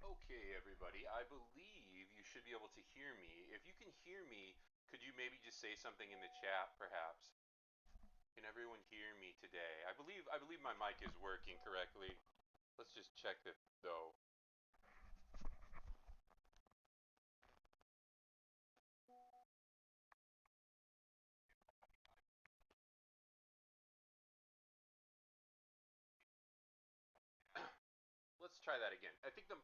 Okay, everybody, I believe you should be able to hear me. If you can hear me, could you maybe just say something in the chat, perhaps? Can everyone hear me today? I believe my mic is working correctly. Let's just check it though. Let's try that again. I think the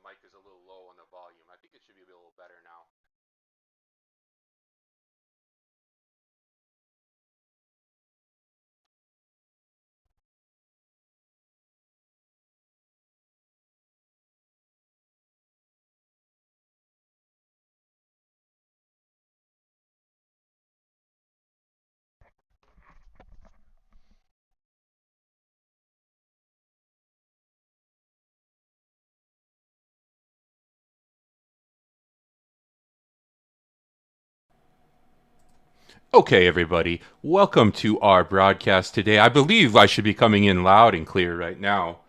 mic is a little low on the volume. I think it should be a little better now. Okay, everybody, welcome to our broadcast today. I believe I should be coming in loud and clear right now.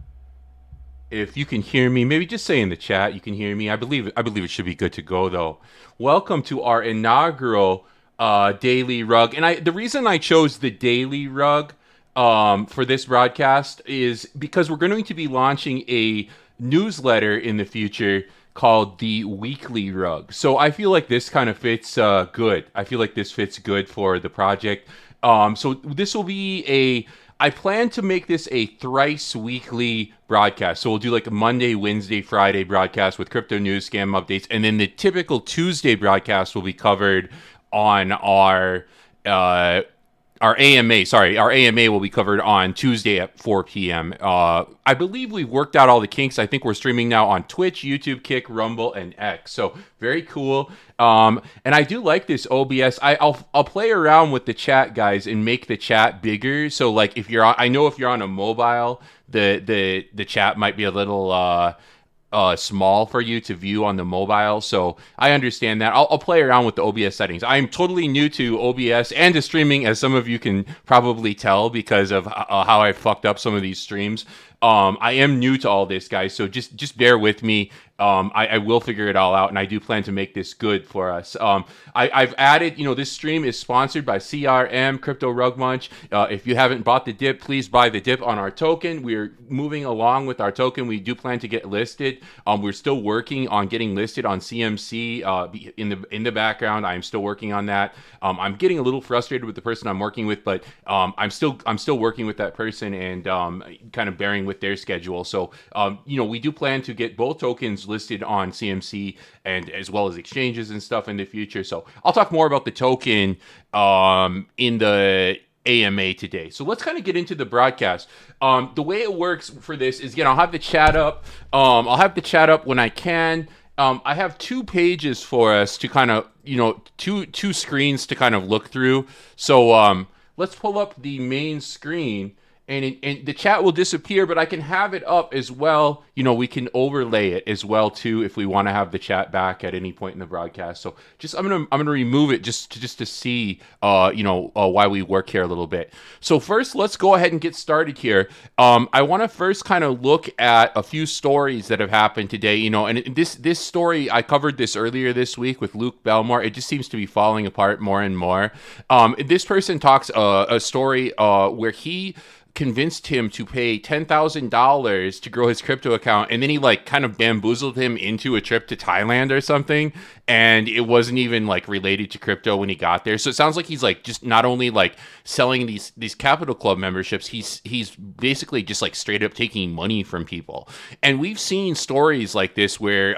If you can hear me, maybe just say in the chat you can hear me. I believe it should be good to go though. Welcome to our inaugural daily rug, and the reason I chose the daily rug for this broadcast is because we're going to be launching a newsletter in the future called the Weekly Rug. So I feel like this kind of fits good. I feel like this fits good for the project. So this will be I plan to make this a thrice weekly broadcast. So we'll do like a Monday, Wednesday, Friday broadcast with crypto news, scam updates, and then the typical Tuesday broadcast will be covered on uh, our AMA. Sorry, our AMA will be covered on Tuesday at 4 p.m. I believe we've worked out all the kinks. I think we're streaming now on Twitch, YouTube, Kick, Rumble, and X. So very cool. And I do like this OBS. I'll play around with the chat, guys, and make the chat bigger. So like if you're on, I know if you're on a mobile, the chat might be a little small for you to view on the mobile, so I understand that. I'll play around with the OBS settings. I'm totally new to OBS and to streaming, as some of you can probably tell because of how I fucked up some of these streams. I am new to all this, guys, so just bear with me. I will figure it all out, and I do plan to make this good for us. I've added, this stream is sponsored by CRM, cryptorugmunch. If you haven't bought the dip, please buy the dip on our token. We're moving along with our token. We do plan to get listed. We're still working on getting listed on CMC in the background. I'm still working on that. I'm getting a little frustrated with the person I'm working with, but I'm still working with that person and kind of bearing with their schedule. So we do plan to get both tokens listed on CMC and as well as exchanges and stuff in the future. So I'll talk more about the token in the AMA today. So let's kind of get into the broadcast. The way it works for this is, I'll have the chat up. I'll have the chat up when I can. I have 2 pages for us to kind of, two screens to kind of look through. So let's pull up the main screen. And the chat will disappear, but I can have it up as well. We can overlay it as well too if we want to have the chat back at any point in the broadcast. So I'm gonna remove it just to see why we work here a little bit. So first, let's go ahead and get started here. I want to first kind of look at a few stories that have happened today. And this story, I covered this earlier this week with Luke Belmore. It just seems to be falling apart more and more. This person talks a story where he convinced him to pay $10,000 to grow his crypto account, and then he kind of bamboozled him into a trip to Thailand or something, and it wasn't even related to crypto when he got there. So it sounds like he's just not only selling these Capital Club memberships, he's basically just straight up taking money from people. And we've seen stories like this where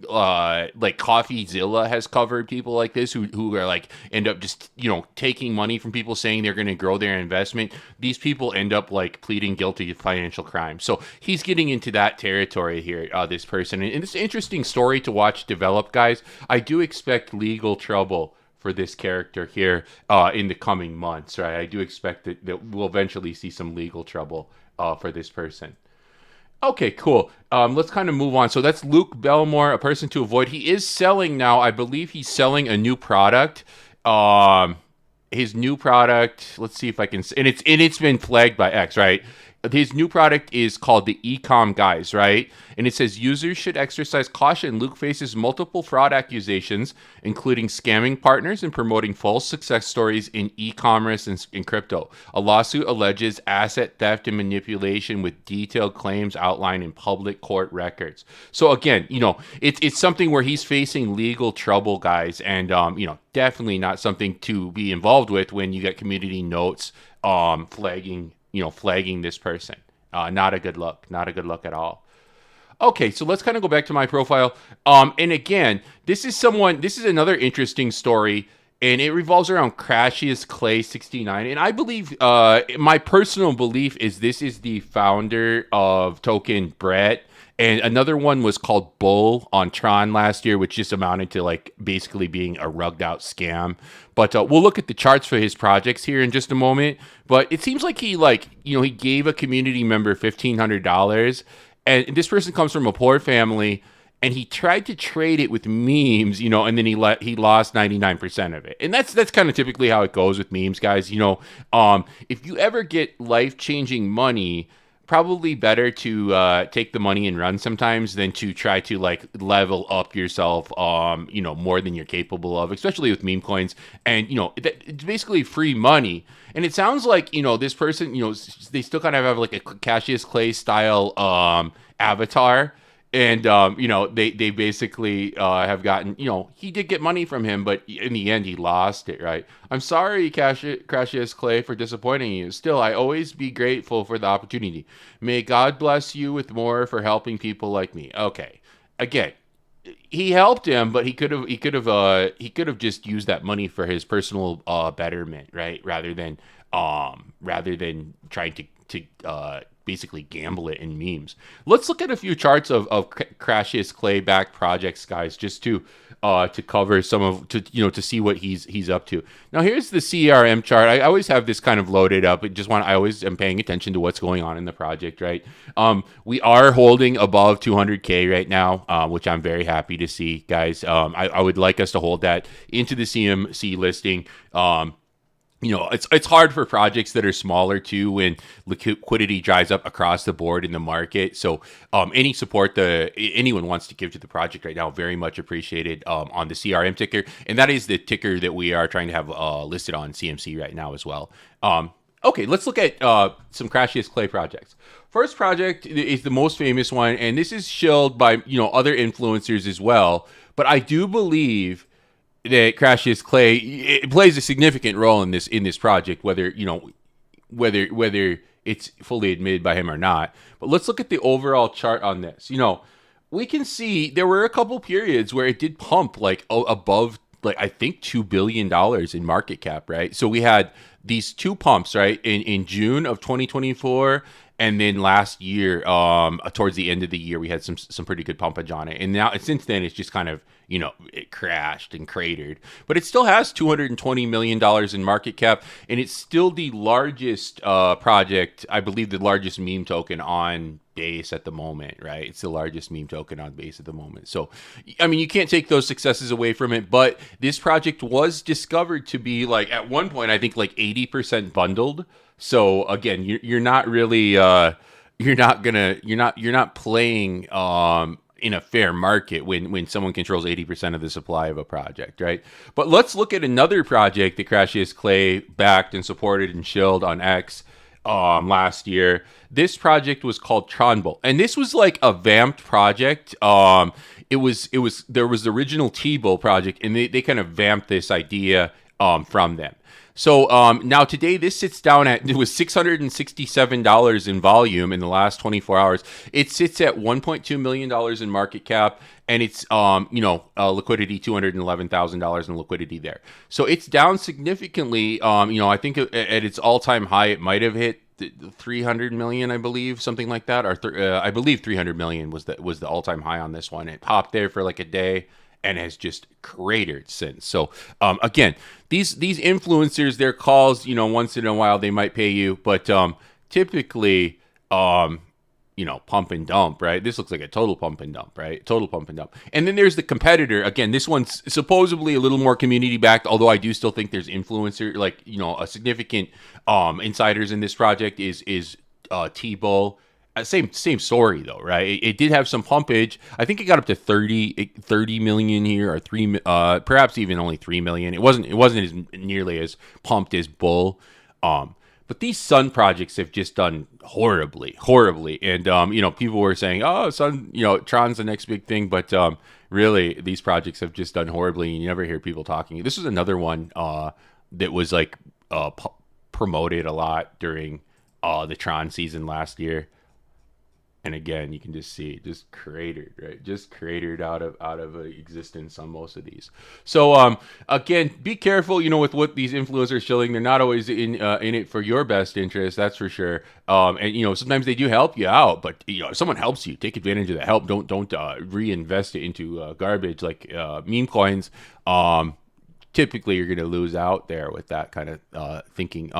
CoffeeZilla has covered people like this who are end up just taking money from people saying they're going to grow their investment. These people end up pleading guilty to financial crime. So he's getting into that territory here, this person, and it's an interesting story to watch develop, guys. I do expect legal trouble for this character here in the coming months, right? I do expect that we'll eventually see some legal trouble for this person. Okay, cool. Let's kind of move on. So that's Luke Belmore, a person to avoid. He is selling now. I believe he's selling a new product. His new product. Let's see if I can. And it's been flagged by X, right? His new product is called the Ecom Guys, right? And it says users should exercise caution. Luke faces multiple fraud accusations, including scamming partners and promoting false success stories in e-commerce and in crypto. A lawsuit alleges asset theft and manipulation with detailed claims outlined in public court records. So again, it's something where he's facing legal trouble, guys, and definitely not something to be involved with when you get community notes flagging this person. Not a good look. Not a good look at all. Okay, so let's kind of go back to my profile. And again, this is another interesting story, and it revolves around Crashiest Clay 69. And I believe, my personal belief is this is the founder of Token Brett. And another one was called Bull on Tron last year, which just amounted to basically being a rugged out scam. But we'll look at the charts for his projects here in just a moment. But it seems like he he gave a community member $1,500, and this person comes from a poor family, and he tried to trade it with memes, and then he lost 99% of it. And that's kind of typically how it goes with memes, guys. If you ever get life-changing money, probably better to take the money and run sometimes than to try to level up yourself more than you're capable of, especially with meme coins. And it's basically free money. And it sounds like this person, they still kind of have a Cassius Clay style avatar, And they basically have gotten, he did get money from him, but in the end he lost it, right? I'm sorry, Cassius Clay, for disappointing you. Still, I always be grateful for the opportunity. May God bless you with more for helping people like me. Okay, again, he helped him, but he could have just used that money for his personal betterment, right? Rather than trying to basically gamble it in memes. Let's look at a few charts of Crashius Clay back projects, guys, just to cover to see what he's up to. Now here's the CRM chart. I always have this kind of loaded up. I always am paying attention to what's going on in the project, right? We are holding above 200K right now, which I'm very happy to see, guys. I would like us to hold that into the CMC listing. It's hard for projects that are smaller too when liquidity dries up across the board in the market. So any support anyone wants to give to the project right now, very much appreciated on the CRM ticker. And that is the ticker that we are trying to have listed on CMC right now as well. Okay, let's look at some Crashiest Clay projects. First project is the most famous one, and this is shilled by other influencers as well. But I do believe that Crashiest Clay, it plays a significant role in this project, whether it's fully admitted by him or not. But let's look at the overall chart on this. We can see there were a couple periods where it did pump like above, like, I think $2 billion in market cap, right? So we had these two pumps, right, in June of 2024. And then last year, towards the end of the year, we had some pretty good pumpage on it. And now, since then, it's just kind of, it crashed and cratered. But it still has $220 million in market cap. And it's still the largest project, I believe the largest meme token on base at the moment, right? It's the largest meme token on base at the moment. So, I mean, you can't take those successes away from it. But this project was discovered to be, like, at one point, I think, like 80% bundled. So again, you're not really you're not playing in a fair market when someone controls 80% of the supply of a project, right? But let's look at another project that Crashiest Clay backed and supported and shilled on X last year. This project was called Tronbull, and this was like a vamped project. There was the original T-Bull project, and they kind of vamped this idea from them. So now today, this sits down it was $667 in volume in the last 24 hours. It sits at $1.2 million in market cap, and it's liquidity, $211,000 in liquidity there. So it's down significantly. I think at its all-time high, it might have hit 300 million, I believe, something like that, or I believe 300 million was the all-time high on this one. It popped there for like a day and has just cratered since. So again, these influencers, their calls, once in a while they might pay you, but typically, pump and dump, right? This looks like a total pump and dump, right? Total pump and dump. And then there's the competitor. Again, this one's supposedly a little more community backed, although I do still think there's influencer, a significant insiders in this project is T-Bull. Same story though, right? It did have some pumpage. I think it got up to 30 million here, or perhaps even only 3 million. It wasn't as nearly as pumped as Bull. But these Sun projects have just done horribly. And people were saying, "Oh, Sun, Tron's the next big thing," but really these projects have just done horribly. You never hear people talking. This is another one that was like promoted a lot during the Tron season last year. And again, you can just see it just cratered, right? Just cratered out of existence on most of these. So again, be careful, with what these influencers are shilling. They're not always in it for your best interest, that's for sure. And sometimes they do help you out, but if someone helps you, take advantage of the help. Don't reinvest it into garbage like meme coins. Typically you're going to lose out there with that kind of thinking.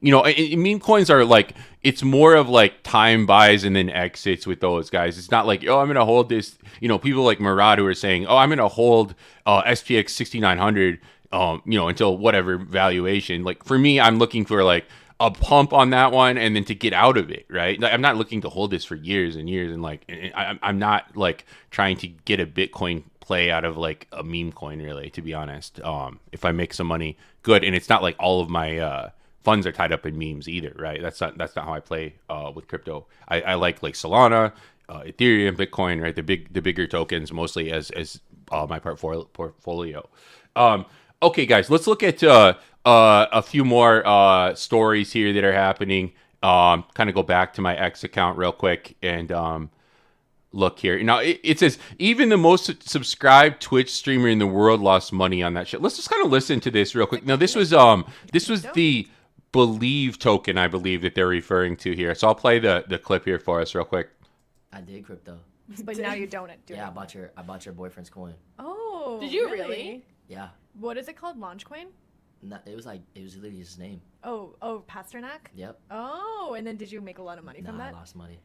Meme coins are like, it's more of like time buys and then exits with those guys. It's not like, I'm going to hold this, people like Murad who are saying, I'm going to hold SPX 6900, until whatever valuation. Like for me, I'm looking for like a pump on that one and then to get out of it, right? Like, I'm not looking to hold this for years and years. And I'm not like trying to get a Bitcoin play out of like a meme coin, really, to be honest. If I make some money, good. And it's not like all of my funds are tied up in memes either, right? That's not how I play with crypto. I like Solana, Ethereum, Bitcoin, right? The bigger tokens mostly as my portfolio. Okay, guys, let's look at a few more stories here that are happening. Kind of go back to my X account real quick and look here. Now it says even the most subscribed Twitch streamer in the world lost money on that shit. Let's just kind of listen to this real quick. Now this was the Believe token, I believe, that they're referring to here. So I'll play the clip here for us real quick. I did crypto. But now you don't do it. Yeah, I bought your boyfriend's coin. Oh. Did you really? Yeah. What is it called? Launchcoin? No, it was literally his name. Oh, Pasternak? Yep. Oh, and then did you make a lot of money from that? I lost money.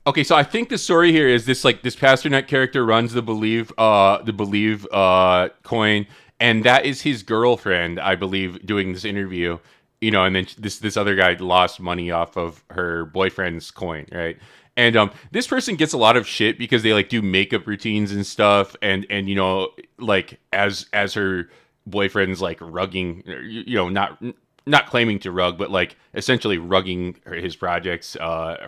Okay, so I think the story here is this Pasternak character runs the Believe coin, and that is his girlfriend, I believe, doing this interview. And then this other guy lost money off of her boyfriend's coin, right? And this person gets a lot of shit because they do makeup routines and stuff, and as her boyfriend's rugging, not claiming to rug, but essentially rugging his projects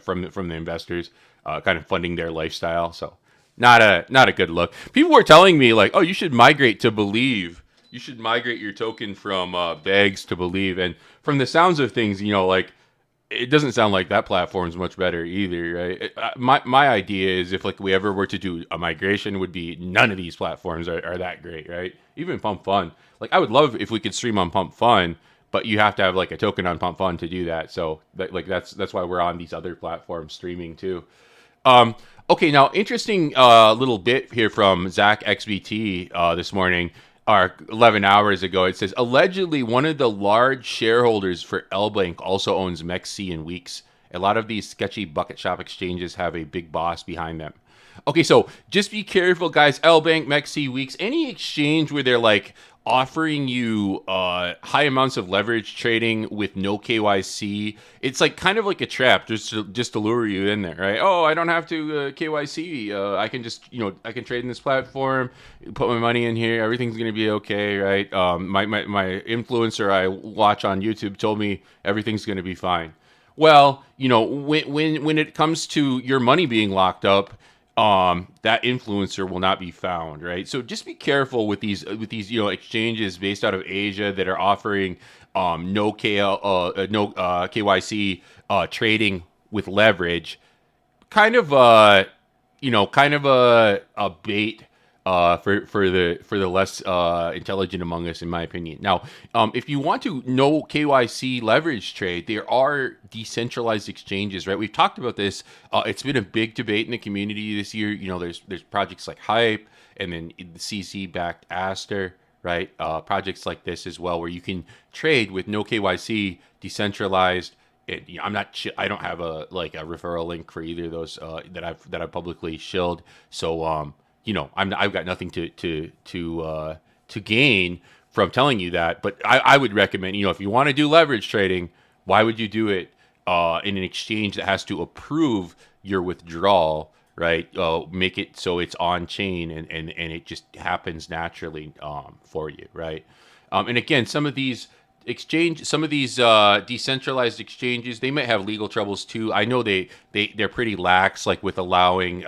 from the investors, kind of funding their lifestyle. So not a good look. People were telling me oh, you should migrate to Believe. You should migrate your token from Bags to Believe. And from the sounds of things, it doesn't sound like that platform's much better either, right? My idea is if we ever were to do a migration, would be none of these platforms are that great, right? Even Pump Fun. I would love if we could stream on Pump Fun, but you have to have a token on Pump Fun to do that. So that's why we're on these other platforms streaming too. Okay, now interesting little bit here from Zach XBT this morning. Or 11 hours ago, it says, allegedly one of the large shareholders for L-Bank also owns MEXC and Weeks. A lot of these sketchy bucket shop exchanges have a big boss behind them. Okay, so just be careful, guys. L-Bank, MEXC, Weeks, any exchange where they're offering you high amounts of leverage trading with no KYC, it's kind of like a trap just to lure you in there, right? Oh, I don't have to KYC. I can just I can trade in this platform, put my money in here, everything's gonna be okay, right? My influencer I watch on YouTube told me everything's gonna be fine. Well, when it comes to your money being locked up, that influencer will not be found, right? So just be careful with these exchanges based out of Asia that are offering no KYC trading with leverage. Kind of a bait for the less intelligent among us, in my opinion. Now, if you want to no KYC leverage trade, there are decentralized exchanges, right? We've talked about this. It's been a big debate in the community this year. There's projects like Hype, and then the CC-backed Aster, right? Projects like this as well, where you can trade with no KYC, decentralized. I don't have a referral link for either of those that I've publicly shilled. So I've got nothing to gain from telling you that, but I would recommend, if you want to do leverage trading, why would you do it in an exchange that has to approve your withdrawal, right? Make it so it's on chain and it just happens naturally for you, right? And again, some of these decentralized exchanges, they might have legal troubles too. I know they're pretty lax, with allowing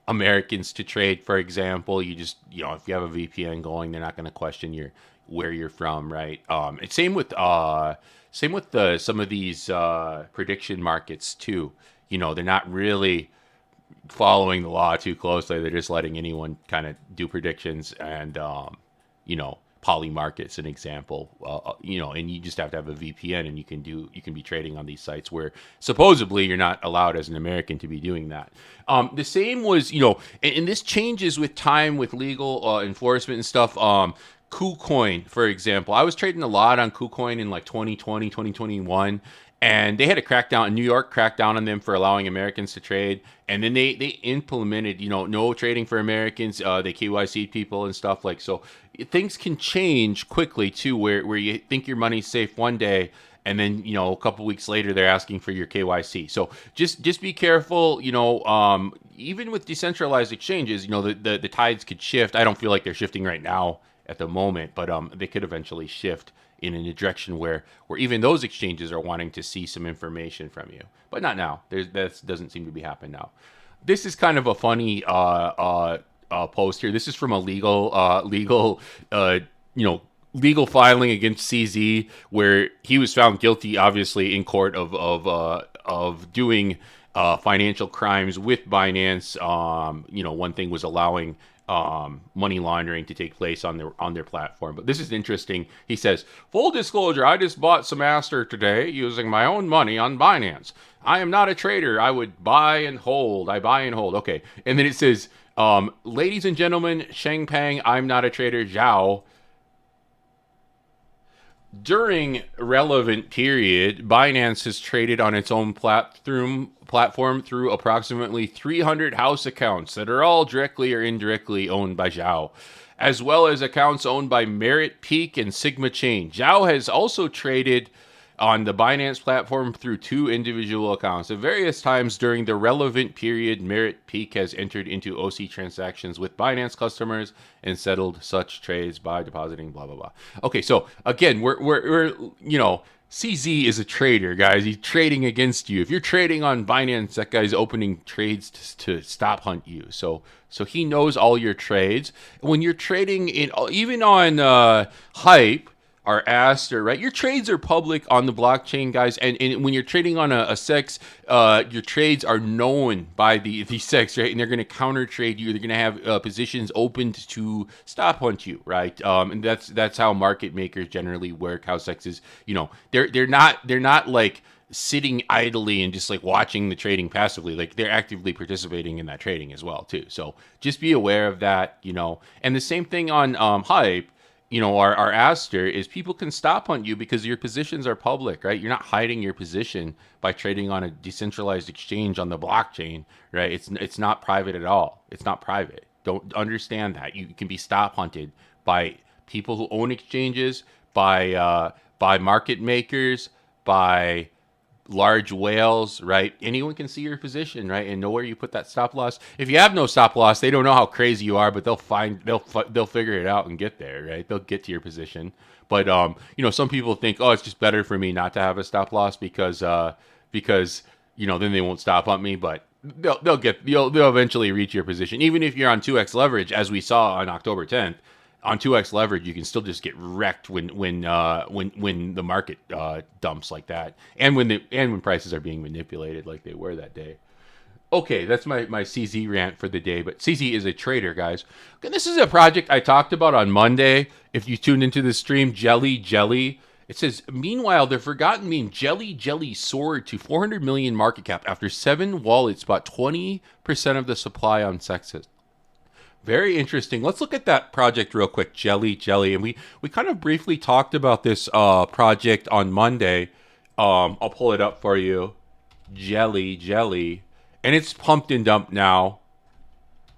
Americans to trade, for example. You just, if you have a VPN going, they're not going to question where you're from, right? And same with some of these prediction markets too. They're not really following the law too closely. They're just letting anyone kind of do predictions, and Poly Market's an example, and you just have to have a VPN, and you can be trading on these sites where supposedly you're not allowed as an American to be doing that. The same was, and this changes with time with legal enforcement and stuff. KuCoin, for example, I was trading a lot on KuCoin in 2020, 2021. And they had a crackdown. New York cracked down on them for allowing Americans to trade. And then they implemented, no trading for Americans. They KYC'd people and stuff so. Things can change quickly too, where you think your money's safe one day, and then a couple weeks later they're asking for your KYC. So just be careful. Even with decentralized exchanges, the tides could shift. I don't feel like they're shifting right now at the moment, but they could eventually shift in a direction where even those exchanges are wanting to see some information from you, but not now. That doesn't seem to be happening now. This is kind of a funny post here. This is from a legal filing against CZ, where he was found guilty, obviously in court of doing financial crimes with Binance. One thing was allowing money laundering to take place on their platform. But this is interesting. He says, full disclosure, I just bought some Aster today using my own money on Binance. I am not a trader. I would buy and hold. I buy and hold. Okay. And then it says, ladies and gentlemen, Sheng Peng, I'm not a trader, Zhao. During relevant period, Binance has traded on its own platform through approximately 300 house accounts that are all directly or indirectly owned by Zhao, as well as accounts owned by Merit, Peak, and Sigma Chain. Zhao has also traded on the Binance platform through 2 individual accounts. At various times during the relevant period, Merit Peak has entered into OC transactions with Binance customers and settled such trades by depositing blah, blah, blah. Okay, so again, we're CZ is a trader, guys. He's trading against you. If you're trading on Binance, that guy's opening trades to stop hunt you. So he knows all your trades. When you're trading even on Hype, are Aster, right? Your trades are public on the blockchain, guys. And when you're trading on a SEX, your trades are known by the SEX, right? And they're going to counter trade you. They're going to have positions opened to stop hunt you, right? And that's how market makers generally work. How SEX is, they're not like sitting idly and just like watching the trading passively. Like they're actively participating in that trading as well too. So just be aware of that, And the same thing on Hype. Our Aster is people can stop on you because your positions are public, right? You're not hiding your position by trading on a decentralized exchange on the blockchain, right? It's not private at all. It's not private. Don't understand that. You can be stop hunted by people who own exchanges, by market makers, by large whales, right? Anyone can see your position, right, and know where you put that stop loss. If you have no stop loss, they don't know how crazy you are, but they'll figure it out and get there, right? They'll get to your position. But some people think, oh, it's just better for me not to have a stop loss because then they won't stop on me. But they'll eventually reach your position, even if you're on 2x leverage, as we saw on October 10th. On 2x leverage, you can still just get wrecked when the market dumps like that, and when prices are being manipulated like they were that day. Okay, that's my CZ rant for the day. But CZ is a trader, guys. Okay, this is a project I talked about on Monday. If you tuned into the stream, Jelly. It says, meanwhile, the forgotten meme Jelly soared to 400 million market cap after 7 wallets bought 20% of the supply on Sexus. Very interesting. Let's look at that project real quick, Jelly. And we kind of briefly talked about this project on Monday. I'll pull it up for you. Jelly. And it's pumped and dumped now.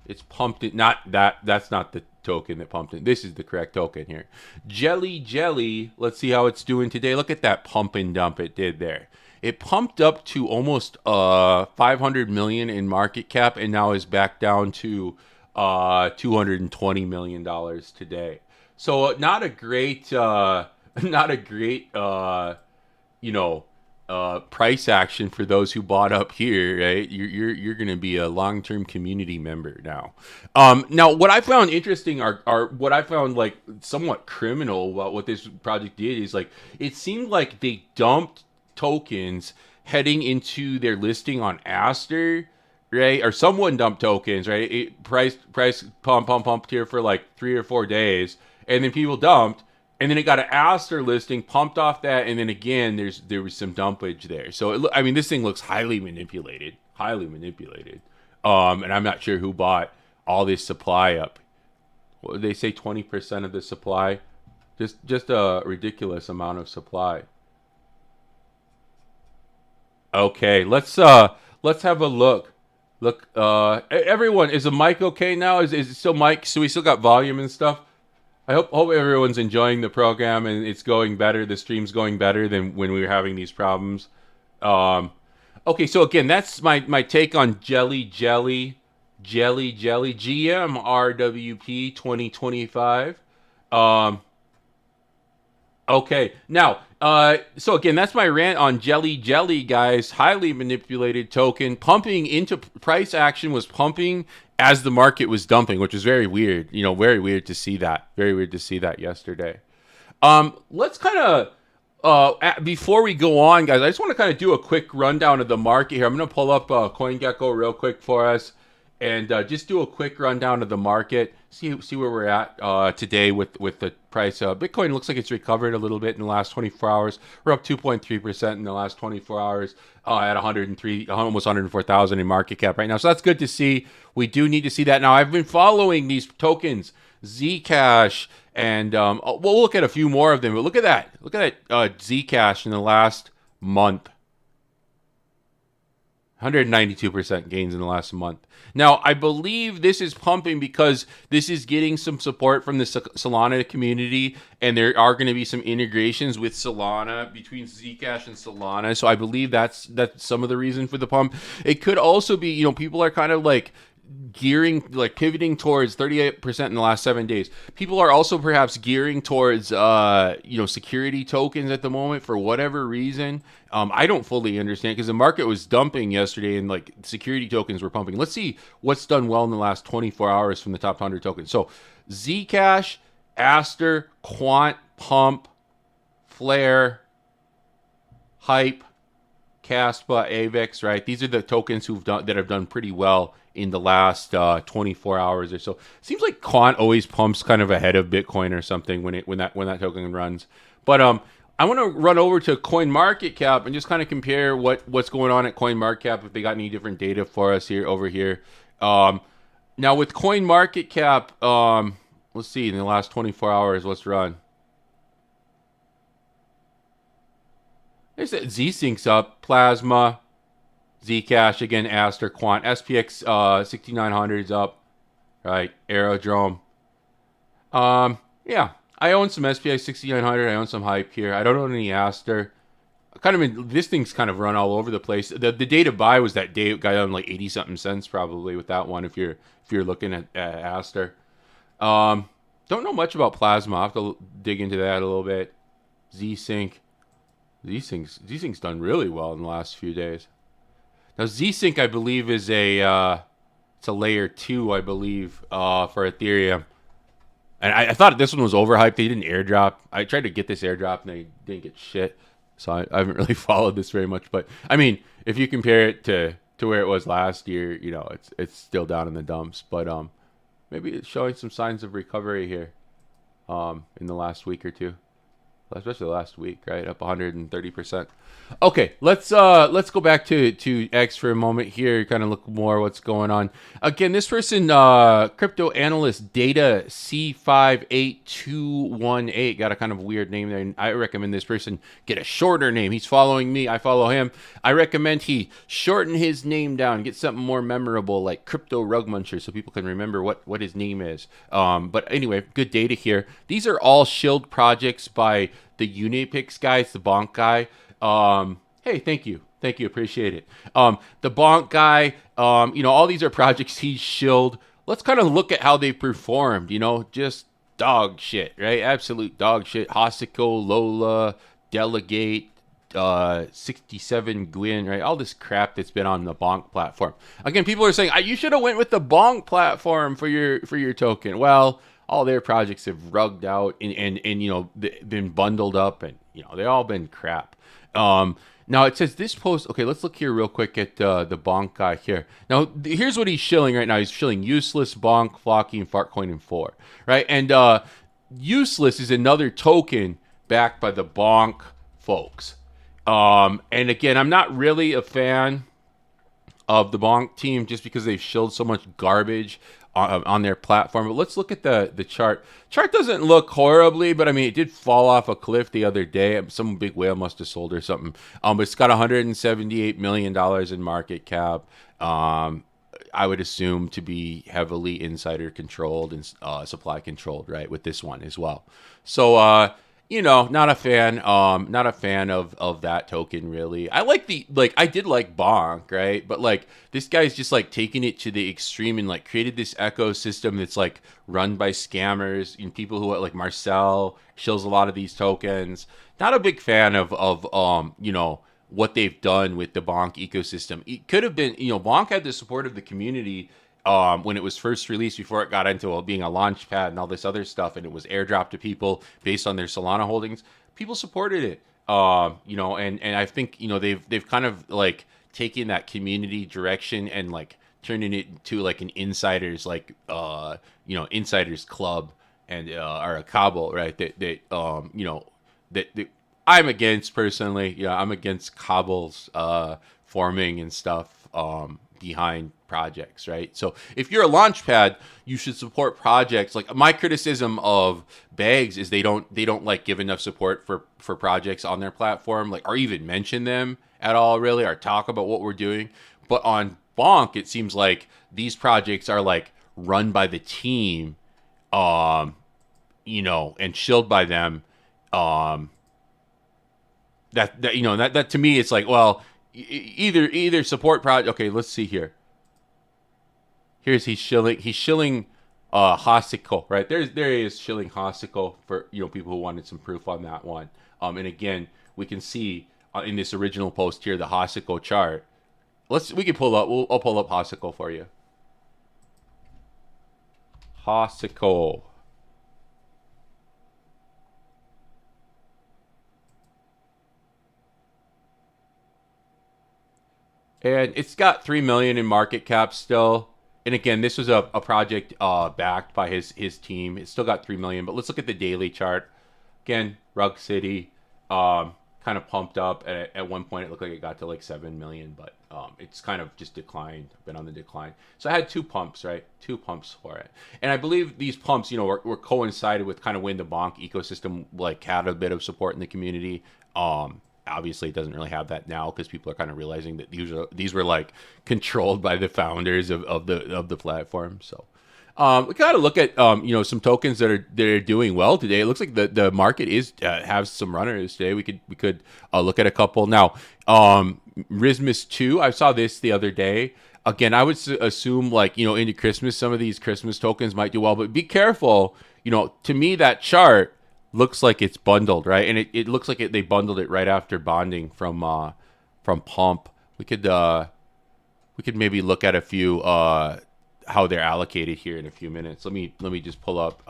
It's pumped it. That's not the token that pumped it. This is the correct token here. Jelly. Let's see how it's doing today. Look at that pump and dump it did there. It pumped up to almost 500 million in market cap and now is back down to $220 million today. So not a great price action for those who bought up here, right? You're going to be a long-term community member now. Now what I found interesting are what I found like somewhat criminal about what this project did is like, it seemed like they dumped tokens heading into their listing on Aster, right? Or someone dumped tokens, right? It price pumped here for like 3 or 4 days, and then people dumped, and then it got an Aster listing, pumped off that, and then again there was some dumpage there. So this thing looks highly manipulated. And I'm not sure who bought all this supply up. What did they say? 20% of the supply, just a ridiculous amount of supply. Okay, let's have a look. Look, everyone, is the mic okay now? Is it still mic? So we still got volume and stuff? I hope everyone's enjoying the program and it's going better. The stream's going better than when we were having these problems. Okay, so again, that's my take on Jelly. GM RWP 2025. Okay, now, so again, that's my rant on Jelly Jelly, guys. Highly manipulated token. Pumping into price action was pumping as the market was dumping, which is very weird. Very weird to see that. Very weird to see that yesterday. Let's kind of before we go on, guys, I just want to kind of do a quick rundown of the market here. I'm going to pull up CoinGecko real quick for us and just do a quick rundown of the market. See where we're at today with the price. Bitcoin looks like it's recovered a little bit in the last 24 hours. We're up 2.3% in the last 24 hours at 103, almost 104,000 in market cap right now. So that's good to see. We do need to see that. Now, I've been following these tokens, Zcash, and we'll look at a few more of them. But look at that. Look at that Zcash in the last month. 192% gains in the last month. Now, I believe this is pumping because this is getting some support from the Solana community, and there are going to be some integrations with Solana between Zcash and Solana. So I believe that's some of the reason for the pump. It could also be, people are kind of like pivoting towards 38% in the last 7 days. People are also perhaps gearing towards security tokens at the moment for whatever reason. I don't fully understand because the market was dumping yesterday and like security tokens were pumping. Let's see what's done well in the last 24 hours from the top 100 tokens. So Zcash, Aster, Quant, Pump, Flare, Hype, Caspa, Avex, right? These are the tokens that have done pretty well in the last 24 hours or so. Seems like Quant always pumps kind of ahead of Bitcoin or something when that token runs. But I want to run over to CoinMarketCap and just kind of compare what's going on at CoinMarketCap if they got any different data for us over here. Now with CoinMarketCap, let's see in the last 24 hours what's run. There's that Z-Sync's up, Plasma, Zcash, again, Aster, Quant, SPX 6900's up, right? Aerodrome. Yeah, I own some SPX 6900. I own some Hype here. I don't own any Aster. This thing's kind of run all over the place. The day to buy was that day it got on like 80 something cents probably with that one if you're looking at Aster. Don't know much about Plasma. I'll have to dig into that a little bit. Z-Sync. Z-Sync's done really well in the last few days. Now Z-Sync, I believe, is it's a layer 2, I believe, for Ethereum. And I thought this one was overhyped. They didn't airdrop. I tried to get this airdrop, and they didn't get shit. So I haven't really followed this very much. But, I mean, if you compare it to where it was last year, it's still down in the dumps. But maybe it's showing some signs of recovery here in the last week or two. Especially last week, right? Up 130%. Okay, let's go back to X for a moment here, kind of look more what's going on. Again, this person, crypto analyst data C58218, got a kind of weird name there. And I recommend this person get a shorter name. He's following me, I follow him. I recommend he shorten his name down, get something more memorable like cryptorugmunch so people can remember what his name is. But anyway, good data here. These are all shilled projects by the Unipix guys, the Bonk guy. Hey, thank you, appreciate it. The Bonk guy, all these are projects he's shilled. Let's kind of look at how they performed. Just dog shit, right? Absolute dog shit. Hosico, Lola, Delegate, 67 Gwyn, right? All this crap that's been on the Bonk platform. Again, people are saying you should have went with the Bonk platform for your token. Well, all their projects have rugged out and been bundled up, and they all been crap. Now it says this post. Okay, let's look here real quick at the Bonk guy here. Now here's what he's shilling right now. He's shilling Useless, Bonk, Flocky, and Fartcoin, and 4, right? And Useless is another token backed by the Bonk folks. And again, I'm not really a fan of the Bonk team just because they've shilled so much garbage on their platform. But let's look at the chart. Chart doesn't look horribly, but I mean, it did fall off a cliff the other day. Some big whale must have sold or something. But it's got $178 million in market cap. I would assume to be heavily insider controlled and supply controlled, right, with this one as well. So, not a fan. Not a fan of that token really. I like I did like Bonk, right? But like this guy's just like taking it to the extreme and like created this ecosystem that's like run by scammers and people who like Marcel shills a lot of these tokens. Not a big fan of what they've done with the Bonk ecosystem. It could have been, Bonk had the support of the community when it was first released before it got into being a launch pad and all this other stuff, and it was airdropped to people based on their Solana holdings. People supported it, and I think they've kind of like taken that community direction and like turning it into like an insiders insiders club and or a cabal, right? That I'm against personally. Yeah, I'm against cabals forming and stuff behind projects, right? So if you're a launchpad, you should support projects. Like my criticism of Bags is they don't like give enough support for projects on their platform, like or even mention them at all, really, or talk about what we're doing. But on Bonk, it seems like these projects are like run by the team, and shilled by them. That to me, it's like, well, either support project. Okay, let's see here. He's shilling Hosico, right? There he is shilling Hosico for people who wanted some proof on that one. And again, we can see in this original post here the Hosico chart. We can pull up. I'll pull up Hosico for you. Hosico. And it's got 3 million in market cap still. And again, this was a project backed by his team. It's still got 3 million, but let's look at the daily chart. Again, Rug City kind of pumped up. At one point, it looked like it got to like 7 million, but it's kind of just declined, been on the decline. So I had 2 pumps, right? 2 pumps for it. And I believe these pumps, were coincided with kind of when the Bonk ecosystem like had a bit of support in the community. Obviously it doesn't really have that now because people are kind of realizing that these were like controlled by the founders of the platform. So we gotta look at some tokens that are doing well today. It looks like the market is has some runners today. We could look at a couple now. Rismus 2, I saw this the other day. Again, I would assume like into Christmas some of these Christmas tokens might do well, but be careful. To me that chart looks like it's bundled, right? And it looks like they bundled it right after bonding from Pump. We could maybe look at a few how they're allocated here in a few minutes. Let me just pull up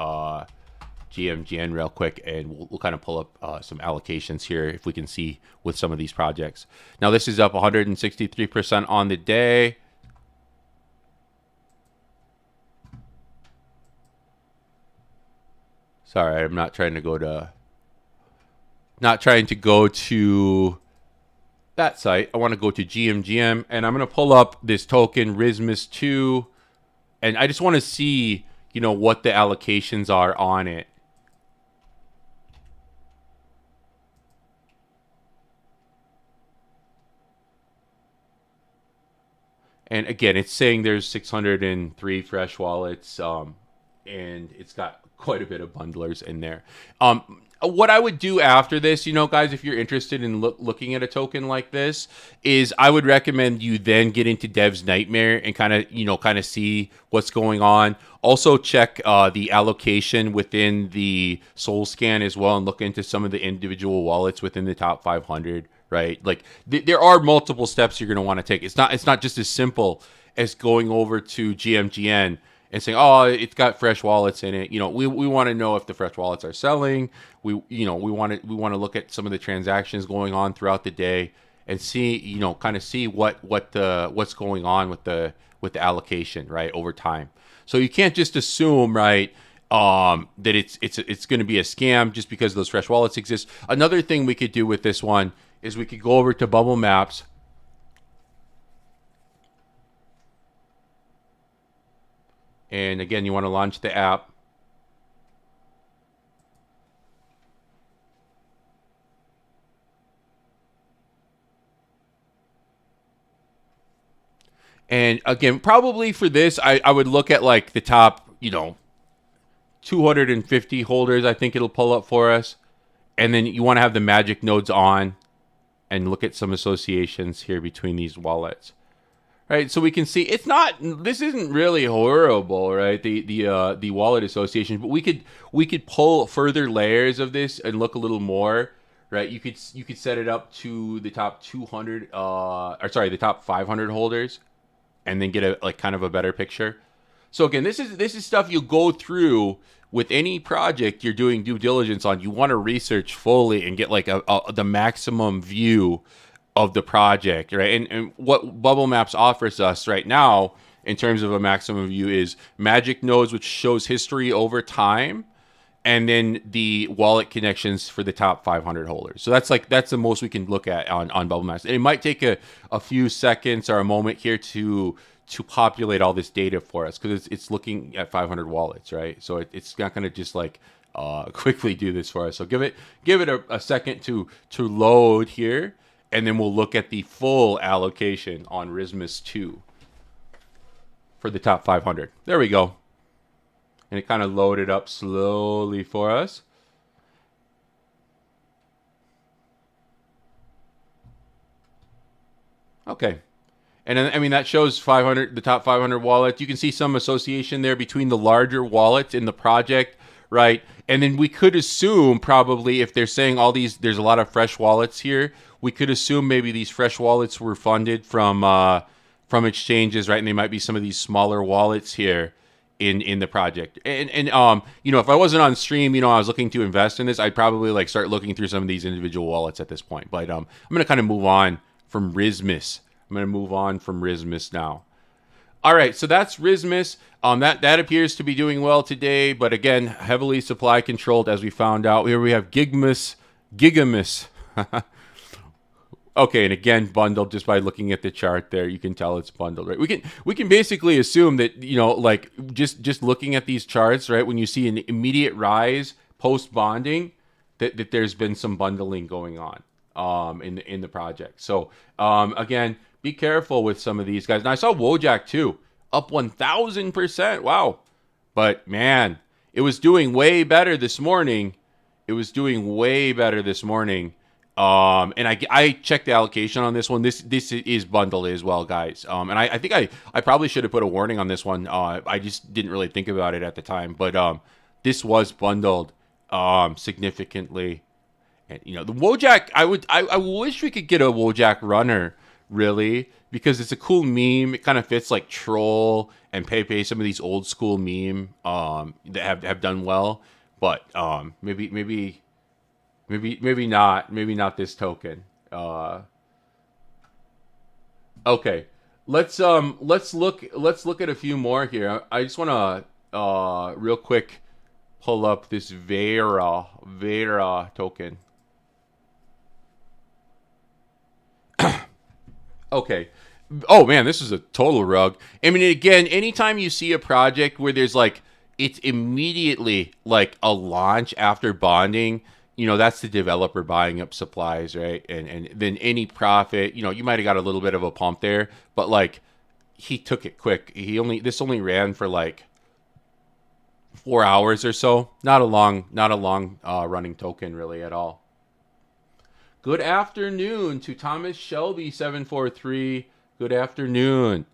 GMGN real quick, and we'll kind of pull up some allocations here if we can see with some of these projects. Now this is up 163% on the day. Sorry, I'm not trying to go to that site. I want to go to GMGM, and I'm going to pull up this token Rismus 2, and I just want to see, what the allocations are on it. And again, it's saying there's 603 fresh wallets, and it's got quite a bit of bundlers in there. What I would do after this, guys, if you're interested in looking at a token like this, is I would recommend you then get into Dev's Nightmare and kind of see what's going on. Also check the allocation within the Soul Scan as well, and look into some of the individual wallets within the top 500. Right, like there are multiple steps you're going to want to take. It's not just as simple as going over to GMGN and saying, "Oh, it's got fresh wallets in it." We want to know if the fresh wallets are selling. We want to look at some of the transactions going on throughout the day and see, kind of see what's going on with the allocation, right, over time. So you can't just assume, right, that it's going to be a scam just because those fresh wallets exist. Another thing we could do with this one is we could go over to Bubble Maps. And again, you want to launch the app. And again, probably for this, I would look at like the top, 250 holders. I think it'll pull up for us. And then you want to have the magic nodes on and look at some associations here between these wallets. Right, so we can see this isn't really horrible, right? The wallet association, but we could pull further layers of this and look a little more, right? You could set it up to the top 200 the top 500 holders and then get a like kind of a better picture. So again, this is stuff you go through with any project you're doing due diligence on. You want to research fully and get like the maximum view of the project, right? And what Bubble Maps offers us right now in terms of a maximum view is magic nodes, which shows history over time, and then the wallet connections for the top 500 holders. So that's the most we can look at on Bubble Maps. And it might take a few seconds or a moment here to populate all this data for us, because it's looking at 500 wallets, right? So it's not going to just like quickly do this for us. So give it a second to load here. And then we'll look at the full allocation on Rismus 2 for the top 500. There we go. And it kind of loaded up slowly for us. Okay. And then, I mean, that shows 500, the top 500 wallets. You can see some association there between the larger wallets in the project, right? And then we could assume probably if they're saying all these, there's a lot of fresh wallets here, we could assume maybe these fresh wallets were funded from exchanges, right? And they might be some of these smaller wallets here in the project. And you know, if I wasn't on stream, you know, I was looking to invest in this, I'd probably like start looking through some of these individual wallets at this point. But I'm going to kind of move on from Rismus. I'm going to move on from Rismus now. All right, so that's Rismus. That appears to be doing well today, but again, heavily supply controlled, as we found out. Here we have Gigamus. Okay, and again, bundled just by looking at the chart there, you can tell it's bundled, right? We can basically assume that, you know, like just looking at these charts, right? When you see an immediate rise post bonding, that there's been some bundling going on in the project. So again, be careful with some of these guys. And I saw Wojak too, up 1,000%. Wow. But man, it was doing way better this morning. And I checked the allocation on this one. This is bundled as well, guys. And I think I probably should have put a warning on this one. I just didn't really think about it at the time. But this was bundled significantly. And you know, the Wojak, I wish we could get a Wojak runner, really, because it's a cool meme. It kind of fits like Troll and Pepe, some of these old school meme that have done well. But maybe not this token. Okay, let's look at a few more here. I just want to real quick pull up this Vera token. Okay. Oh man, this is a total rug. I mean, again, anytime you see a project where there's like it's immediately like a launch after bonding, you know, that's the developer buying up supplies, right? And then any profit, you know, you might have got a little bit of a pump there, but like he took it quick. This only ran for like 4 hours or so. Not a long running token really at all. Good afternoon to Thomas Shelby 743. Good afternoon.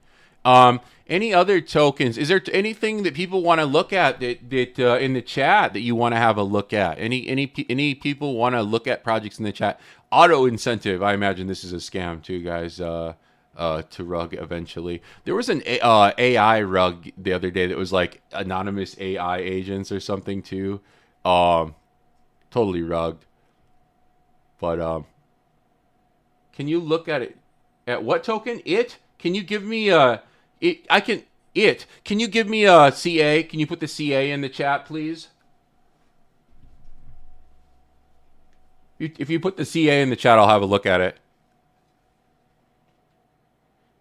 Any other tokens? Is there anything that people want to look at that in the chat that you want to have a look at? Any people want to look at projects in the chat? Auto incentive. I imagine this is a scam too, guys. To rug eventually. There was an AI rug the other day that was like anonymous AI agents or something too. Totally rugged. But can you look at it? At what token? It? Can you give me a? Can you give me a CA? Can you put the CA in the chat, please? If you put the CA in the chat, I'll have a look at it.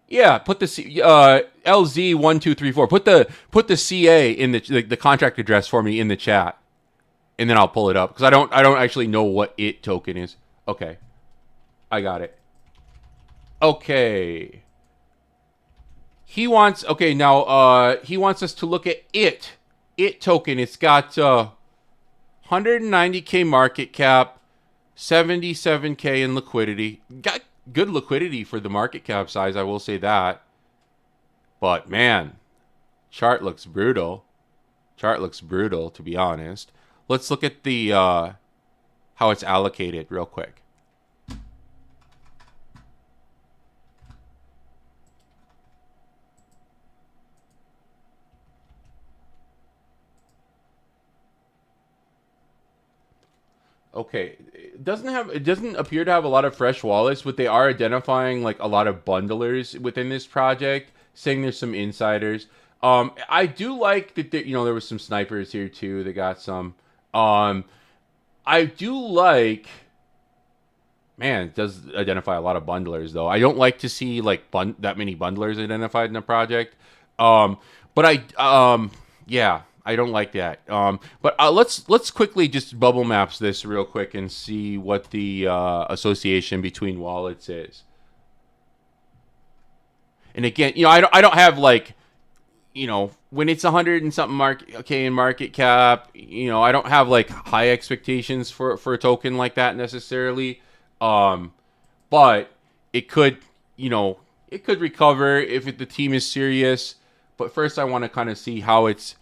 Yeah, put the LZ1234. Put the CA in the contract address for me in the chat, and then I'll pull it up because I don't actually know what it token is. Okay, I got it. Okay. He wants us to look at it token. It's got 190K market cap, $77K in liquidity. Got good liquidity for the market cap size, I will say that. But man, chart looks brutal. Chart looks brutal, to be honest. Let's look at the how it's allocated real quick. Okay, it doesn't appear to have a lot of fresh wallets, but they are identifying like a lot of bundlers within this project, saying there's some insiders. I do like that there was some snipers here too. They got some. I do like. Man, it does identify a lot of bundlers though. I don't like to see like that many bundlers identified in a project. But yeah, I don't like that. But let's quickly just bubble maps this real quick and see what the association between wallets is. And again, I don't have like, when it's 100 and something in market cap, I don't have like high expectations for a token like that necessarily. But it could, it could recover if the team is serious. But first, I want to kind of see how it's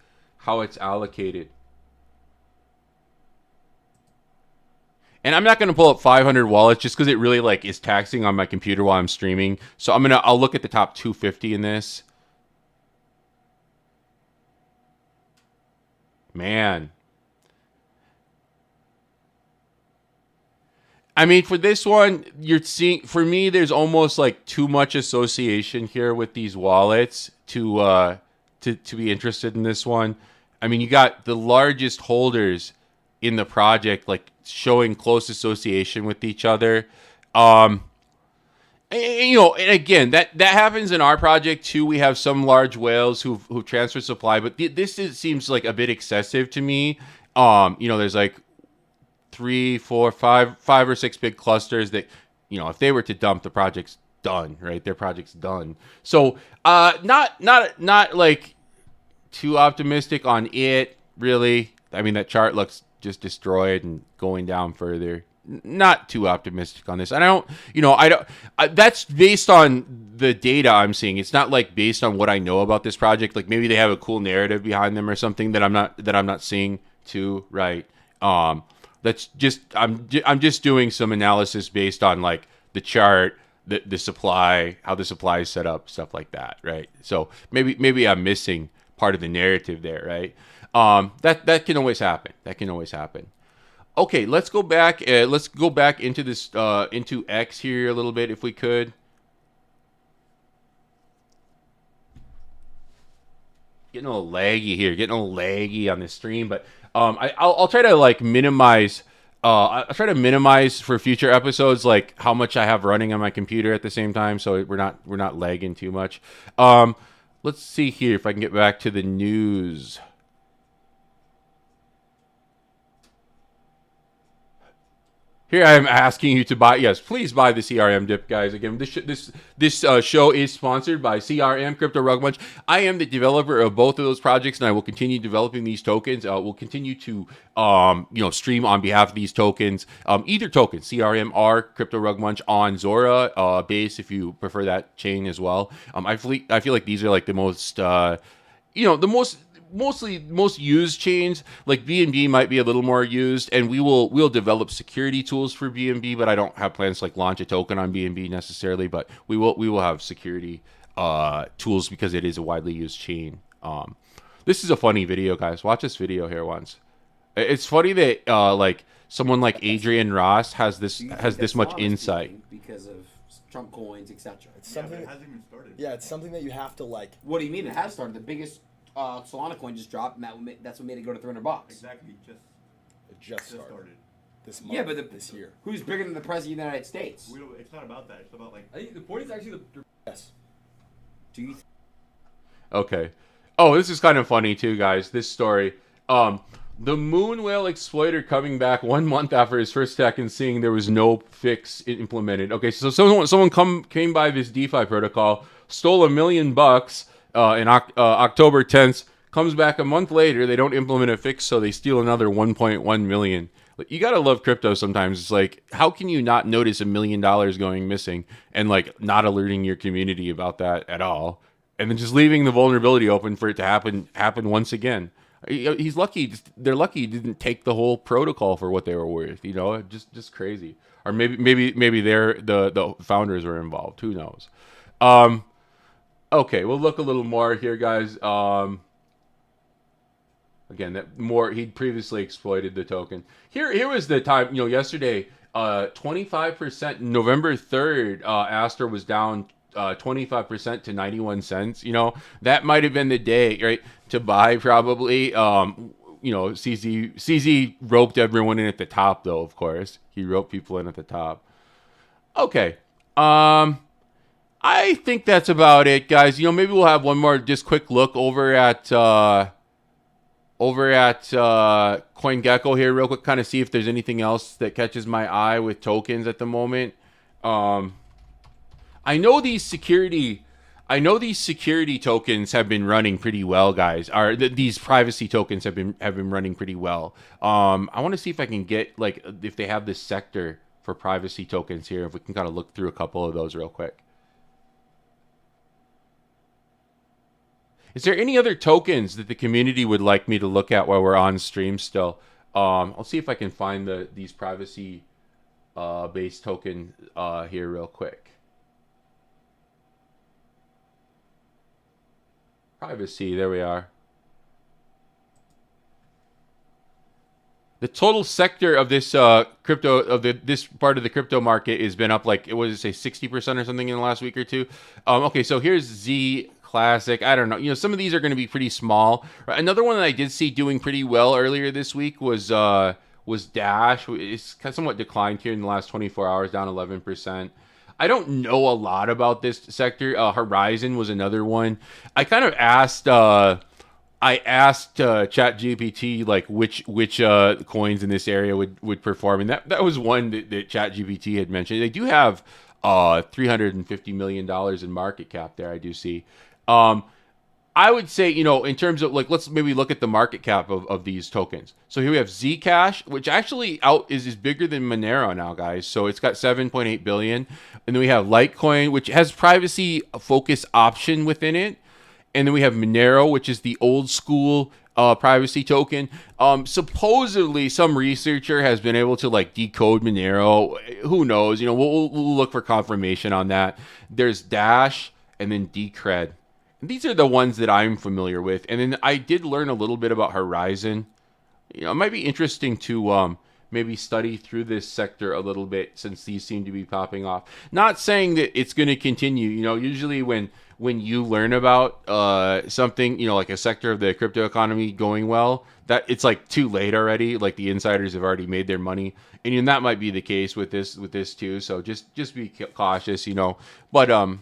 allocated. And I'm not going to pull up 500 wallets just because it really like is taxing on my computer while I'm streaming. So I'll look at the top 250 in this. Man. I mean, for this one, you're seeing, for me, there's almost like too much association here with these wallets to be interested in this one. I mean, you got the largest holders in the project, like showing close association with each other. And again, that happens in our project too. We have some large whales who've transferred supply, but seems like a bit excessive to me. There's like 3, 4, 5 or 6 big clusters that, if they were to dump, the project's done, right? Their project's done. So, not like too optimistic on it, really. I mean, that chart looks just destroyed and going down further. Not too optimistic on this. That's based on the data I'm seeing. It's not like based on what I know about this project. Like maybe they have a cool narrative behind them or something that I'm not seeing too, right? That's just I'm just doing some analysis based on like the chart, the supply, how the supply is set up, stuff like that, right? So maybe I'm missing part of the narrative there, right? That can always happen. Okay, let's go back. Let's go back into this into X here a little bit if we could. Getting a little laggy on this stream, but I'll try to like minimize. I'll try to minimize for future episodes like how much I have running on my computer at the same time, so we're not lagging too much. Let's see here if I can get back to the news. Here I am asking you to buy. Yes, please buy the CRM dip, guys. Again, this show is sponsored by CRM, cryptorugmunch. I am the developer of both of those projects, and I will continue developing these tokens. We'll continue to stream on behalf of these tokens, either token, CRM or cryptorugmunch on Zora base if you prefer that chain as well. I feel like these are like the most most used chains. Like BNB might be a little more used, and we'll develop security tools for BNB, but I don't have plans to like launch a token on BNB necessarily, but we will have security tools because it is a widely used chain. This is a funny video, guys. Watch this video here once. It's funny that like someone like Adrian Ross has this much insight because of Trump coins, etc. It's something it hasn't even started. Yeah, it's something that you have to like. What do you mean it has started? The biggest Solana coin just dropped, and that's what made it go to $300. Exactly, It just started this month. Yeah, but this year. Who's bigger than the president of the United States? It's not about that. It's about like. I think the point is actually the. Yes. Do you? Okay. Oh, this is kind of funny too, guys. This story. The moon whale exploiter coming back 1 month after his first attack and seeing there was no fix implemented. Okay, so someone came by this DeFi protocol, stole $1 million in October 10th. Comes back a month later, they don't implement a fix, so they steal another 1.1 million. Like, you gotta love crypto sometimes. It's like, how can you not notice $1 million going missing and like not alerting your community about that at all, and then just leaving the vulnerability open for it to happen once again? He's lucky. They're lucky he didn't take the whole protocol for what they were worth. Just crazy. Or maybe the founders were involved. Who knows? Okay, we'll look a little more here, guys. Again, that more he'd previously exploited the token. Here was the time. Yesterday, 25%. November 3rd, Aster was down 25% to 91 cents. That might have been the day, right, to buy probably. CZ roped everyone in at the top, though. Of course, he roped people in at the top. Okay. I think that's about it, guys. Maybe we'll have one more just quick look over at CoinGecko here real quick, kind of see if there's anything else that catches my eye with tokens at the moment. I know these security tokens have been running pretty well, guys. These privacy tokens have been running pretty well. I want to see if I can get if they have this sector for privacy tokens here, if we can kind of look through a couple of those real quick. Is there any other tokens that the community would like me to look at while we're on stream still? I'll see if I can find these privacy based token here real quick. Privacy, there we are. The total sector of this crypto this part of the crypto market has been up 60% or something in the last week or two. Okay, so here's Z Classic. I don't know. Some of these are going to be pretty small. Another one that I did see doing pretty well earlier this week was Dash. It's somewhat declined here in the last 24 hours, down 11%. I don't know a lot about this sector. Horizon was another one. I kind of asked ChatGPT which coins in this area would perform, and that was one that ChatGPT had mentioned. They do have $350 million in market cap there. I do see. I would say, in terms of let's maybe look at the market cap of these tokens. So here we have Zcash, which actually is bigger than Monero now, guys. So it's got 7.8 billion. And then we have Litecoin, which has privacy focus option within it. And then we have Monero, which is the old school privacy token. Supposedly some researcher has been able to decode Monero. Who knows? We'll look for confirmation on that. There's Dash and then Decred. These are the ones that I'm familiar with. And then I did learn a little bit about Horizon. It might be interesting to maybe study through this sector a little bit, since these seem to be popping off. Not saying that it's going to continue. Usually when you learn about something, like a sector of the crypto economy going well, that it's too late already. The insiders have already made their money. And that might be the case with this too. So just be cautious, But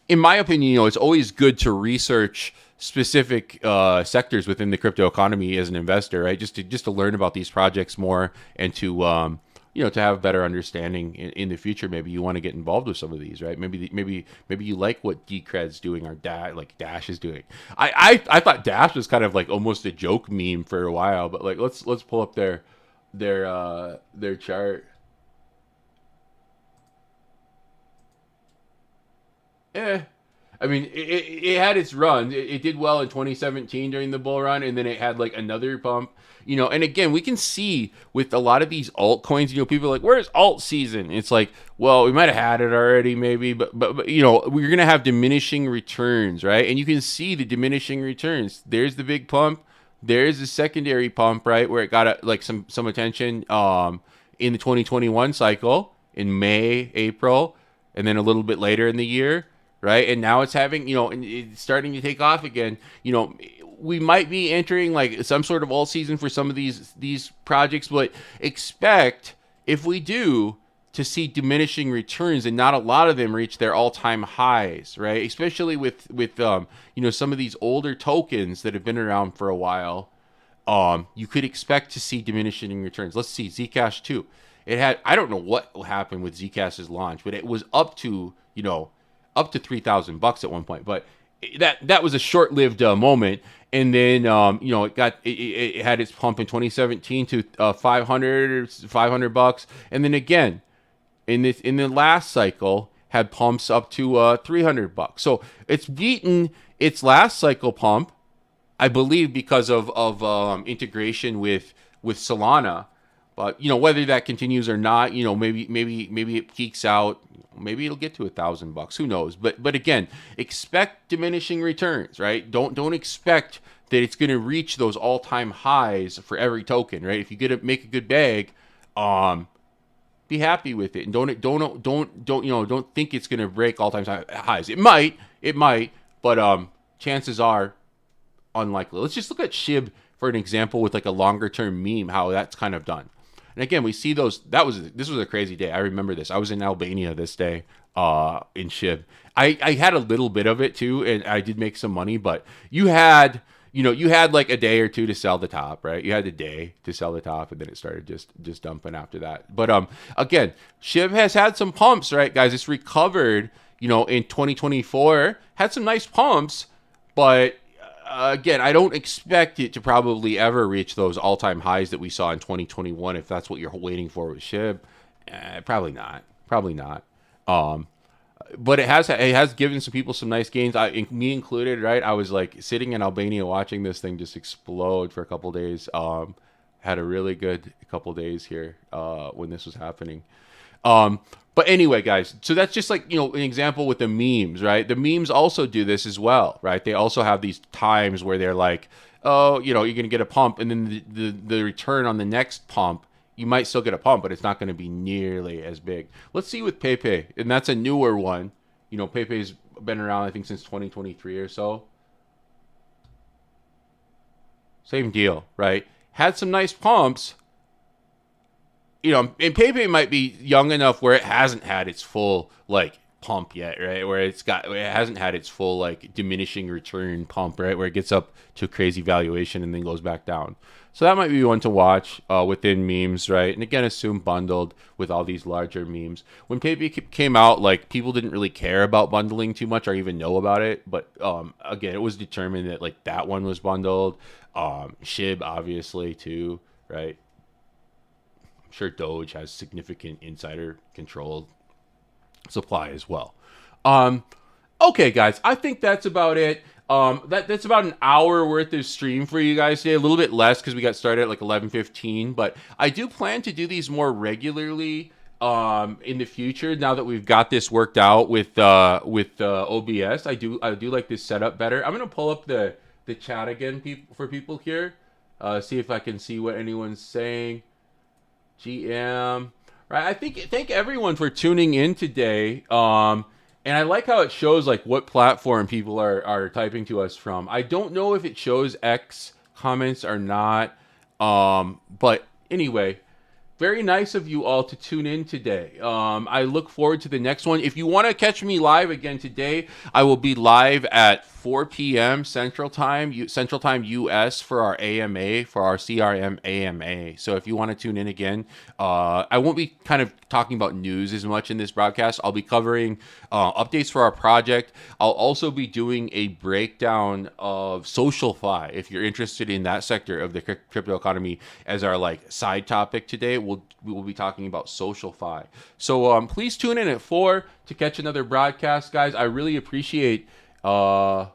in my opinion, it's always good to research specific sectors within the crypto economy as an investor, right? Just to learn about these projects more, and to to have a better understanding in the future. Maybe you want to get involved with some of these, right? Maybe you like what Decred's doing, or Dash is doing. I thought Dash was kind of almost a joke meme for a while, but let's pull up their chart. I mean, it had its run. It did well in 2017 during the bull run, and then it had another pump. And again, we can see with a lot of these altcoins, people are where's alt season? It's well, we might have had it already, maybe, but we're gonna have diminishing returns, right? And you can see the diminishing returns. There's the big pump. There's the secondary pump, right, where it got some attention in the 2021 cycle in May, April, and then a little bit later in the year. Right. And now it's having, and it's starting to take off again. We might be entering some sort of all season for some of these projects, but expect, if we do, to see diminishing returns, and not a lot of them reach their all-time highs, right? Especially with some of these older tokens that have been around for a while. You could expect to see diminishing returns. Let's see Zcash 2. It had, I don't know what happened with Zcash's launch, but it was up to $3,000 at one point. But that was a short-lived moment. And then it had its pump in 2017 to $500 and then again in the last cycle had pumps up to $300. So it's beaten its last cycle pump, I believe, because of integration with Solana. But whether that continues or not, maybe it peaks out. Maybe it'll get to $1,000. Who knows? But again, expect diminishing returns, right? Don't expect that it's going to reach those all-time highs for every token, right? If you make a good bag, be happy with it, and don't think it's going to break all-time highs. It might, but chances are unlikely. Let's just look at SHIB for an example with like a longer-term meme, how that's kind of done. And again, we see those. This was a crazy day. I remember this. I was in Albania this day in SHIB. I had a little bit of it too, and I did make some money. But you had like a day or two to sell the top, right? You had a day to sell the top, and then it started just dumping after that. But again, SHIB has had some pumps, right, guys? It's recovered, in 2024, had some nice pumps, but again, I don't expect it to probably ever reach those all-time highs that we saw in 2021. If that's what you're waiting for with SHIB, probably not. But it has given some people some nice gains. Me included, right? I was like sitting in Albania watching this thing just explode for a couple days. Had a really good couple days here when this was happening. But anyway, guys, so that's just like, an example with the memes, right? The memes also do this as well, right? They also have these times where they're like, oh, you're going to get a pump, and then the return on the next pump, you might still get a pump, but it's not going to be nearly as big. Let's see with Pepe, and that's a newer one. Pepe's been around, I think, since 2023 or so. Same deal, right? Had some nice pumps. And Pepe might be young enough where it hasn't had its full pump yet, right? Where it hasn't had its full diminishing return pump, right? Where it gets up to a crazy valuation and then goes back down. So that might be one to watch within memes, right? And again, assume bundled with all these larger memes. When Pepe came out, people didn't really care about bundling too much or even know about it. But again, it was determined that that one was bundled. SHIB obviously too, right? I'm sure Doge has significant insider controlled supply as well. Okay, guys, I think that's about it. That's about an hour worth of stream for you guys today. A little bit less because we got started at 11:15, but I do plan to do these more regularly in the future. Now that we've got this worked out with OBS, I do like this setup better. I'm gonna pull up the chat again for people here. See if I can see what anyone's saying. GM, right? I thank everyone for tuning in today. And I like how it shows what platform people are typing to us from. I don't know if it shows X comments or not. But anyway, very nice of you all to tune in today. I look forward to the next one. If you want to catch me live again today, I will be live at 4 p.m. Central Time US for our AMA, for our CRM AMA. So if you want to tune in again, I won't be kind of talking about news as much in this broadcast. I'll be covering updates for our project. I'll also be doing a breakdown of SocialFi. If you're interested in that sector of the crypto economy as our side topic today, we will be talking about SocialFi. So please tune in at 4 to catch another broadcast, guys. I really appreciate our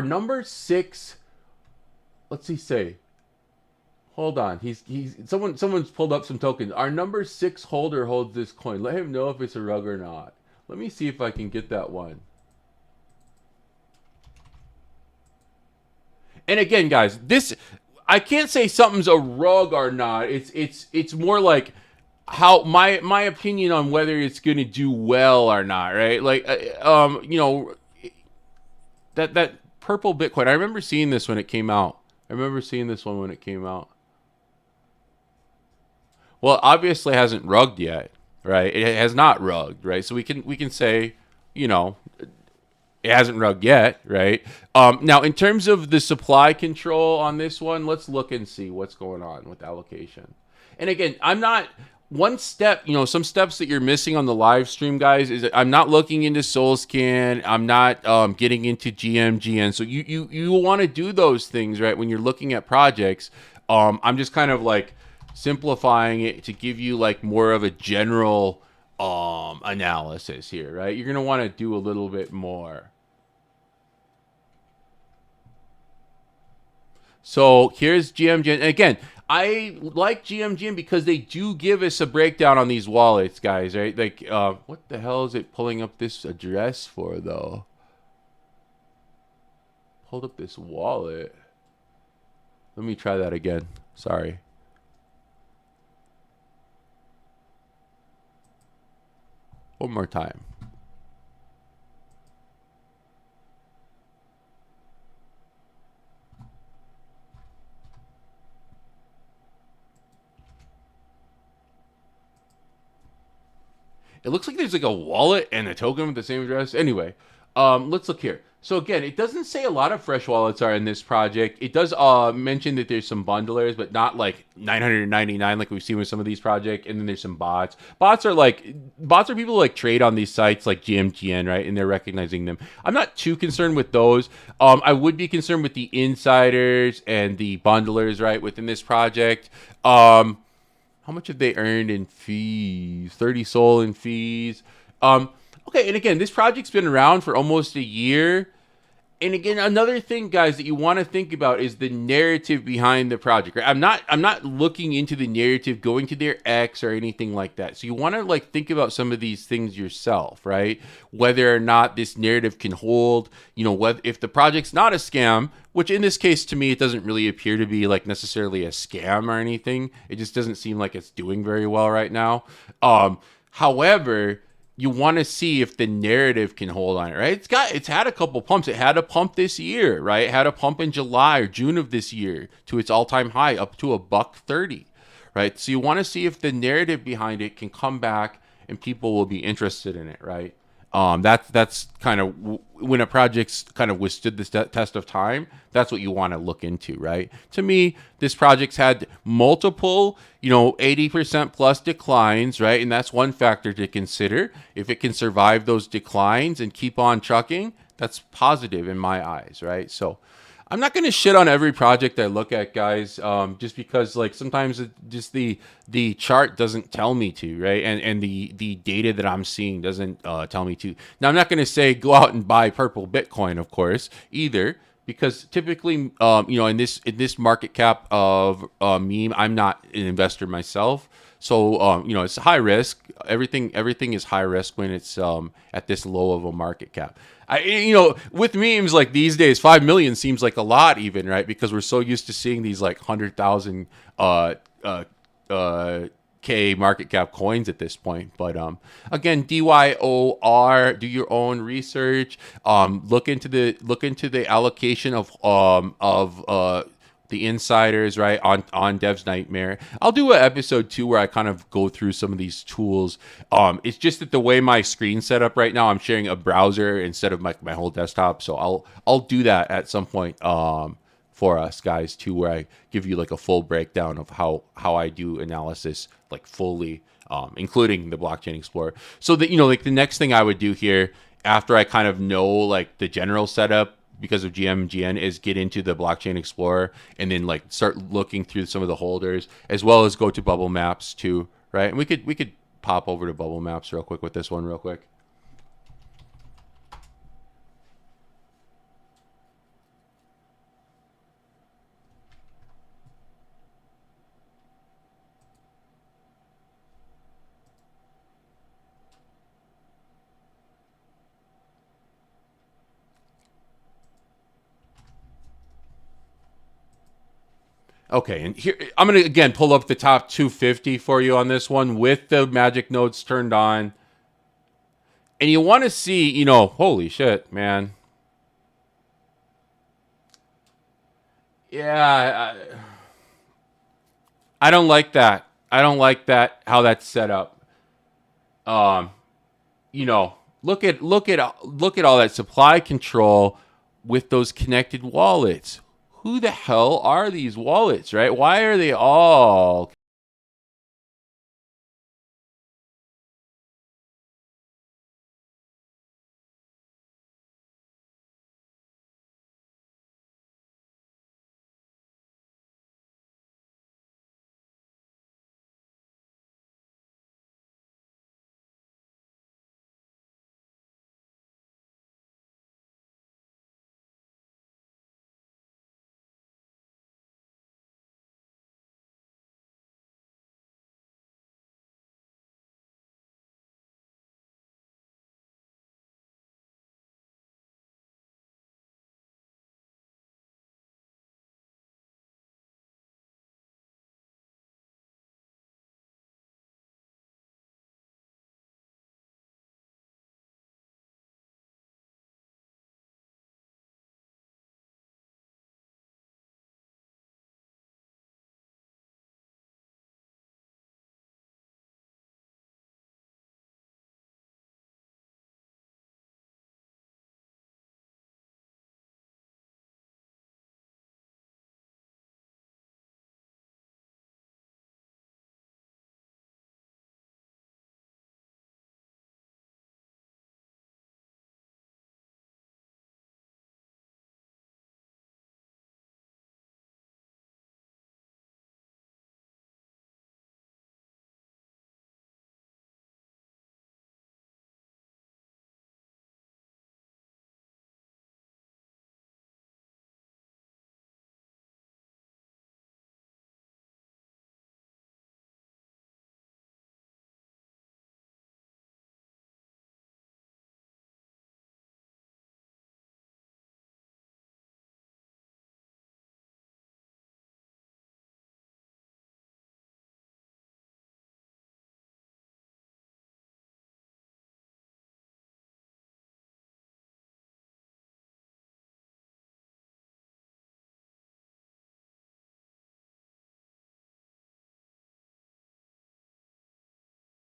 number 6. Let's see. Hold on. Someone's pulled up some tokens. Our number 6 holder holds this coin. Let him know if it's a rug or not. Let me see if I can get that one. And again, guys, I can't say something's a rug or not. It's more like how my opinion on whether it's going to do well or not, right? That purple Bitcoin. I remember seeing this when it came out. Well, obviously hasn't rugged yet, right? It has not rugged, right? So we can say, it hasn't rugged yet, right? Now, in terms of the supply control on this one, let's look and see what's going on with allocation. And again, I'm not one step, some steps that you're missing on the live stream, guys, is that I'm not looking into SoulScan. I'm not getting into GMGN. So you want to do those things, right, when you're looking at projects. I'm just kind of like simplifying it to give you like more of a general analysis here, right? You're going to want to do a little bit more. So here's GMGN. Again, I like GMGN because they do give us a breakdown on these wallets, guys, right? Like, what the hell is it pulling up this address for, though? Pulled up this wallet. Let me try that again. Sorry. One more time. It looks like there's like a wallet and a token with the same address. Anyway, let's look here. So again, it doesn't say a lot of fresh wallets are in this project. It does mention that there's some bundlers, but not like 999 like we've seen with some of these projects. And then there's some bots. Bots are people who like trade on these sites like GMGN, right? And they're recognizing them. I'm not too concerned with those. I would be concerned with the insiders and the bundlers, right, within this project. How much have they earned in fees? 30 Sol in fees. Okay, and again, this project's been around for almost a year. And again, another thing, guys, that you want to think about is the narrative behind the project. Right? I'm not looking into the narrative, going to their X or anything like that. So you want to like think about some of these things yourself, right? Whether or not this narrative can hold. Whether if the project's not a scam, which in this case to me it doesn't really appear to be like necessarily a scam or anything. It just doesn't seem like it's doing very well right now. However, you want to see if the narrative can hold on it, right? It's had a couple pumps. It had a pump this year, right? It had a pump in July or June of this year to its all-time high, up to $130, right? So you want to see if the narrative behind it can come back and people will be interested in it, right? That's kind of when a project's kind of withstood the test of time. That's what you want to look into, right? To me, this project's had multiple, 80% plus declines, right? And that's one factor to consider. If it can survive those declines and keep on trucking, that's positive in my eyes, right? So I'm not going to shit on every project I look at, guys, just because like sometimes just the chart doesn't tell me to, right? And the data that I'm seeing doesn't tell me to. Now, I'm not going to say go out and buy purple Bitcoin, of course, either, because typically, in this market cap of meme, I'm not an investor myself. So, it's high risk. Everything is high risk when it's at this low of a market cap. With memes like these days, 5 million seems like a lot even, right? Because we're so used to seeing these like 100,000 K market cap coins at this point. But again, DYOR, do your own research. Look into the allocation of the insiders, right, on Dev's Nightmare. I'll do an episode 2 where I kind of go through some of these tools. It's just that the way my screen's set up right now, I'm sharing a browser instead of my whole desktop. So I'll do that at some point for us guys too, where I give you like a full breakdown of how I do analysis like fully, including the Blockchain Explorer. So that like the next thing I would do here after I kind of know like the general setup because of GMGN is get into the Blockchain Explorer and then like start looking through some of the holders, as well as go to Bubble Maps too, right? And we could pop over to Bubble Maps real quick with this one real quick. Okay, and here I'm going to, again, pull up the top 250 for you on this one with the magic nodes turned on. And you want to see, holy shit, man. Yeah, I don't like that. I don't like that, how that's set up. Look at all that supply control with those connected wallets. Who the hell are these wallets, right? Why are they all